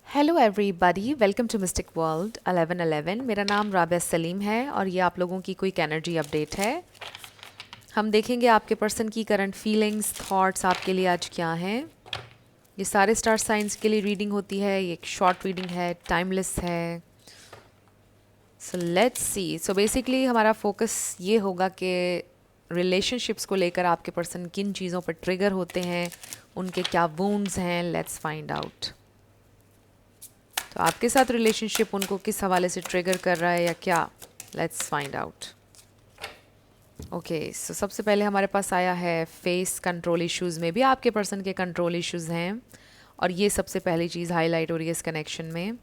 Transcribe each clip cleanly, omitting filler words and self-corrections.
Hello everybody, welcome to mystic world 1111। मेरा नाम राबिया सलीम है और ये आप लोगों की कोई एनर्जी अपडेट है। हम देखेंगे आपके पर्सन की करंट फीलिंग्स, थॉट्स आपके लिए आज क्या हैं। ये सारे स्टार साइंस के लिए रीडिंग होती है। ये एक शॉर्ट रीडिंग है, टाइमलेस है। So let's see. So basically हमारा फोकस ये होगा कि रिलेशनशिप्स को लेकर आपके पर्सन किन चीज़ों पर ट्रिगर होते हैं, उनके क्या वुंड्स हैं। Let's find out. तो आपके साथ रिलेशनशिप उनको किस हवाले से ट्रिगर कर रहा है या क्या, लेट्स फाइंड आउट। ओके, सो सबसे पहले हमारे पास आया है फेस कंट्रोल इश्यूज़ में भी आपके पर्सन के कंट्रोल इश्यूज़ हैं, और ये सबसे पहली चीज़ हाईलाइट हो रही है इस कनेक्शन में।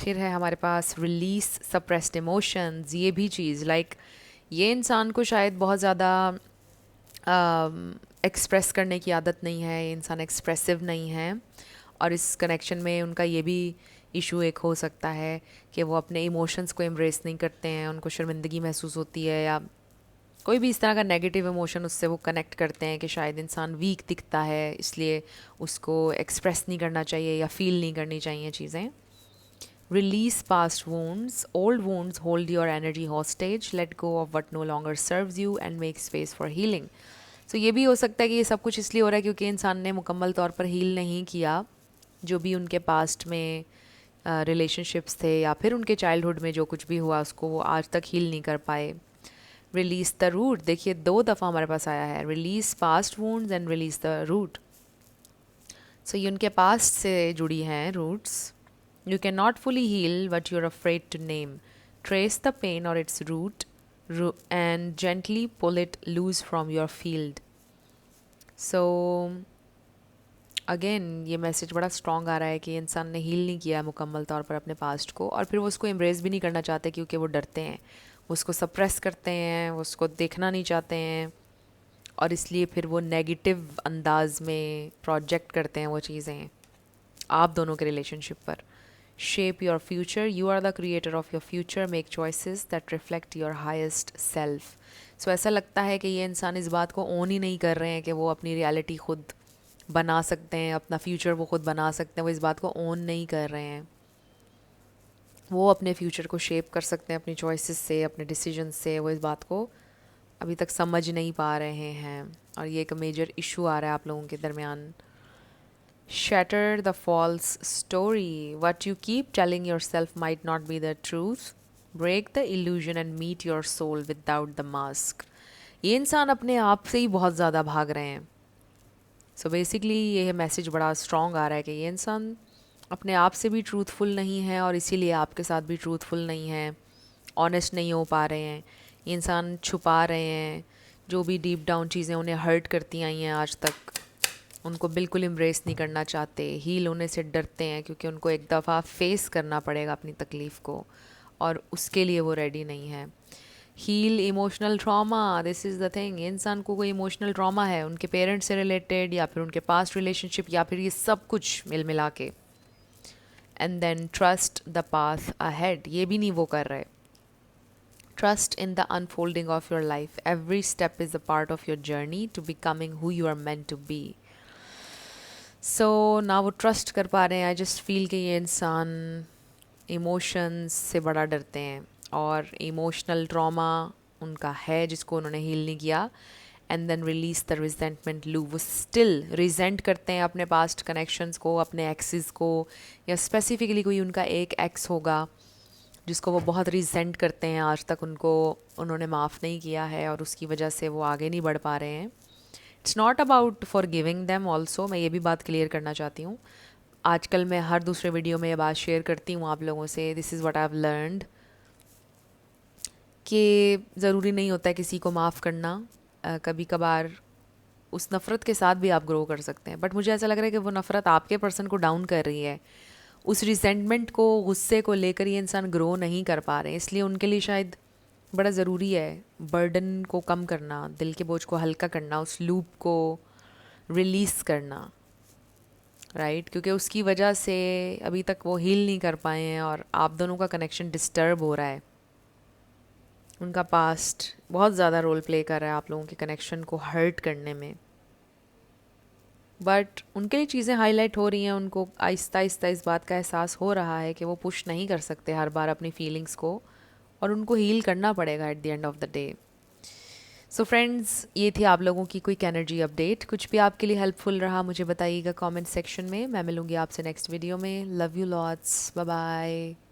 फिर है हमारे पास रिलीज सप्रेस्ड इमोशंस। ये भी चीज़ ये इंसान को शायद बहुत ज़्यादा एक्सप्रेस करने की आदत नहीं है, ये इंसान एक्सप्रेसिव नहीं है, और इस कनेक्शन में उनका ये भी इशू एक हो सकता है कि वो अपने इमोशंस को एम्ब्रेस नहीं करते हैं, उनको शर्मिंदगी महसूस होती है या कोई भी इस तरह का नेगेटिव इमोशन उससे वो कनेक्ट करते हैं कि शायद इंसान वीक दिखता है, इसलिए उसको एक्सप्रेस नहीं करना चाहिए या फील नहीं करनी चाहिए चीज़ें। Release past wounds. Old wounds hold your energy hostage. Let go of what no longer serves you and make space for healing. So ये भी हो सकता है कि ये सब कुछ इसलिए हो रहा है क्योंकि इंसान ने मुकम्मल तौर पर हील नहीं किया जो भी उनके पास्ट में रिलेशनशिप्स थे या फिर उनके चाइल्डहुड में जो कुछ भी हुआ उसको वो आज तक हील नहीं कर पाए। Release the root. देखिए 2 दफ़ा हमारे पास आया है, release past wounds and release the root. So ये उनके पास्ट से जुड़ी हैं roots. You cannot fully heal what you're afraid to name. Trace the pain or its root and gently pull it loose from your field. So again ये message बड़ा strong आ रहा है कि इंसान ने हील नहीं किया मुकम्मल तौर पर अपने पास्ट को, और फिर वो उसको एम्ब्रेस भी नहीं करना चाहते क्योंकि वो डरते हैं, उसको सप्रेस करते हैं, वो उसको देखना नहीं चाहते हैं, और इसलिए फिर वो नेगेटिव अंदाज में प्रोजेक्ट करते हैं वो चीज़ें आप दोनों के रिलेशनशिप पर। Shape your future. You are the creator of your future. Make choices that reflect your highest self. So ऐसा लगता है कि ये इंसान इस बात को ओन ही नहीं कर रहे हैं कि वो अपनी रियलिटी खुद बना सकते हैं, अपना फ्यूचर वो खुद बना सकते हैं। वो इस बात को ओन नहीं कर रहे हैं। वो अपने फ्यूचर को शेप कर सकते हैं अपनी चॉइसेस से, अपने डिसीजन से। वो इस बात को अभी तक समझ नहीं पा रहे हैं, और ये एक मेजर इशू आ रहा है आप लोगों के दरमियान। Shatter the false story. What you keep telling yourself might not be the truth. Break the illusion and meet your soul without the mask. ये इंसान अपने आप से ही बहुत ज़्यादा भाग रहे हैं। सो बेसिकली ये मैसेज बड़ा स्ट्रॉन्ग आ रहा है कि ये इंसान अपने आप से भी ट्रूथफुल नहीं है और इसीलिए आपके साथ भी ट्रूथफुल नहीं है, ऑनेस्ट नहीं हो पा रहे हैं। ये इंसान छुपा रहे हैं जो भी डीप डाउन चीज़ें उन्हें हर्ट करती आई हैं आज तक, उनको बिल्कुल एम्ब्रेस नहीं करना चाहते, हील होने से डरते हैं क्योंकि उनको एक दफ़ा फेस करना पड़ेगा अपनी तकलीफ़ को, और उसके लिए वो रेडी नहीं है। Heal emotional trauma. This is the thing. इंसान को कोई इमोशनल ट्रॉमा है उनके पेरेंट्स से रिलेटेड या फिर उनके पास्ट रिलेशनशिप या फिर ये सब कुछ मिल मिला के। And then trust the path ahead. ये भी नहीं वो कर रहे। Trust in the unfolding of your life. Every step is a part of your journey to becoming who you are meant to be. सो ना वो ट्रस्ट कर पा रहे हैं। आई जस्ट फील कि ये इंसान इमोशंस से बड़ा डरते हैं और इमोशनल ट्रॉमा उनका है जिसको उन्होंने हील नहीं किया। And then release the resentment loop. वो स्टिल रिजेंट करते हैं अपने पास्ट कनेक्शंस को, अपने एक्सेस को, या स्पेसिफिकली कोई उनका एक एक्स होगा जिसको वो बहुत रिजेंट करते हैं, आज तक उनको उन्होंने माफ़ नहीं किया है और उसकी वजह से वो आगे नहीं बढ़ पा रहे हैं। It's not about for giving them also. मैं ये भी बात क्लियर करना चाहती हूँ। आजकल मैं हर दूसरे वीडियो में ये बात शेयर करती हूँ आप लोगों से। This is what I have learned कि ज़रूरी नहीं होता है किसी को माफ़ करना। कभी कभार उस नफ़रत के साथ भी आप ग्रो कर सकते हैं, बट मुझे ऐसा लग रहा है कि वो नफ़रत आपके पर्सन को डाउन कर रही है। उस रिजेंटमेंट को, गुस्से को लेकर ये इंसान ग्रो नहीं कर पा रहे हैं, इसलिए उनके लिए शायद बड़ा ज़रूरी है बर्डन को कम करना, दिल के बोझ को हल्का करना, उस लूप को रिलीज़ करना, राइट क्योंकि उसकी वजह से अभी तक वो हील नहीं कर पाए हैं और आप दोनों का कनेक्शन डिस्टर्ब हो रहा है। उनका पास्ट बहुत ज़्यादा रोल प्ले कर रहा है आप लोगों के कनेक्शन को हर्ट करने में। बट उनके लिए चीज़ें हाईलाइट हो रही हैं, उनको आहिस्ता आहिस्ता इस बात का एहसास हो रहा है कि वो पुश नहीं कर सकते हर बार अपनी फीलिंग्स को, और उनको हील करना पड़ेगा at the end of the day. So friends, ये थी आप लोगों की क्विक एनर्जी अपडेट। कुछ भी आपके लिए हेल्पफुल रहा मुझे बताइएगा कमेंट सेक्शन में। मैं मिलूंगी आपसे नेक्स्ट वीडियो में। Love you lots, bye bye.